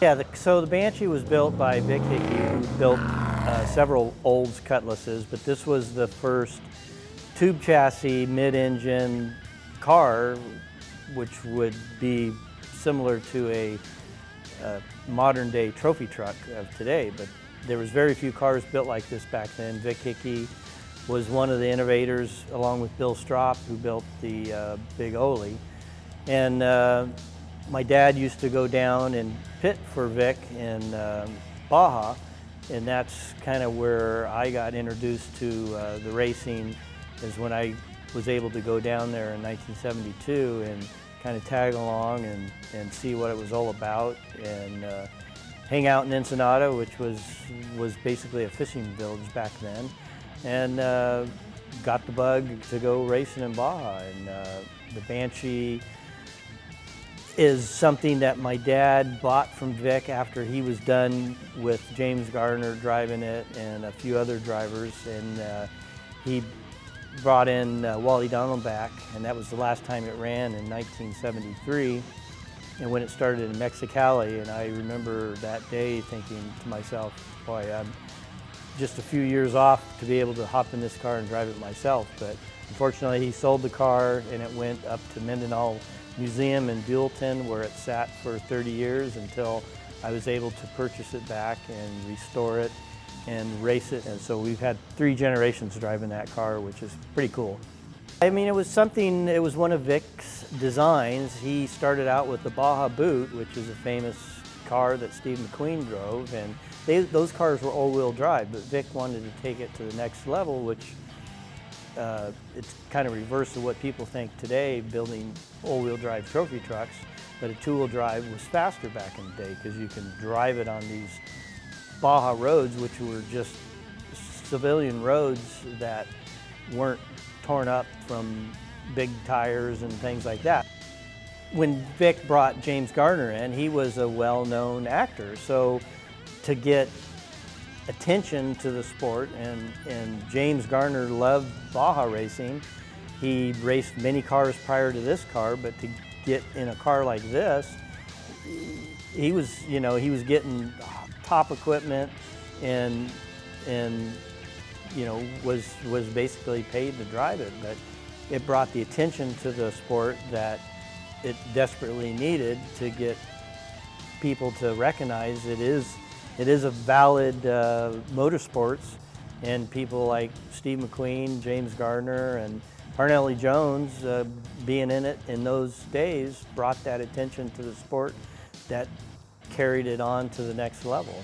Yeah, so the Banshee was built by Vic Hickey, who built several Olds Cutlasses, but this was the first tube chassis, mid-engine car, which would be similar to a modern-day trophy truck of today. But there was very few cars built like this back then. Vic Hickey was one of the innovators, along with Bill Stropp, who built the Big Ole. And my dad used to go down and pit for Vic in Baja, and that's kind of where I got introduced to the racing, is when I was able to go down there in 1972 and kind of tag along and see what it was all about, and hang out in Ensenada, which was basically a fishing village back then, and got the bug to go racing in Baja. And the Banshee is something that my dad bought from Vic after he was done with James Gardner driving it and a few other drivers, and he brought in Wally Donaldback, and that was the last time it ran in 1973, and when it started in Mexicali. And I remember that day thinking to myself, boy, I'm just a few years off to be able to hop in this car and drive it myself. But unfortunately, he sold the car, and it went up to Mendenhall Museum in Buellton, where it sat for 30 years until I was able to purchase it back and restore it and race it. And so we've had 3 generations driving that car, which is pretty cool. I mean, it was one of Vic's designs. He started out with the Baja Boot, which is a famous car that Steve McQueen drove, and those cars were all-wheel drive, but Vic wanted to take it to the next level, which it's kind of reverse of what people think today, building all-wheel drive trophy trucks. But a two-wheel drive was faster back in the day, because you can drive it on these Baja roads, which were just civilian roads that weren't torn up from big tires and things like that. When Vic brought James Gardner in, he was a well-known actor, so to get attention to the sport, and James Gardner loved Baja racing. He raced many cars prior to this car, but to get in a car like this, he was getting top equipment, and was basically paid to drive it. But it brought the attention to the sport that it desperately needed, to get people to recognize it is a valid motorsports, and people like Steve McQueen, James Gardner, and Parnelli Jones being in it in those days brought that attention to the sport that carried it on to the next level.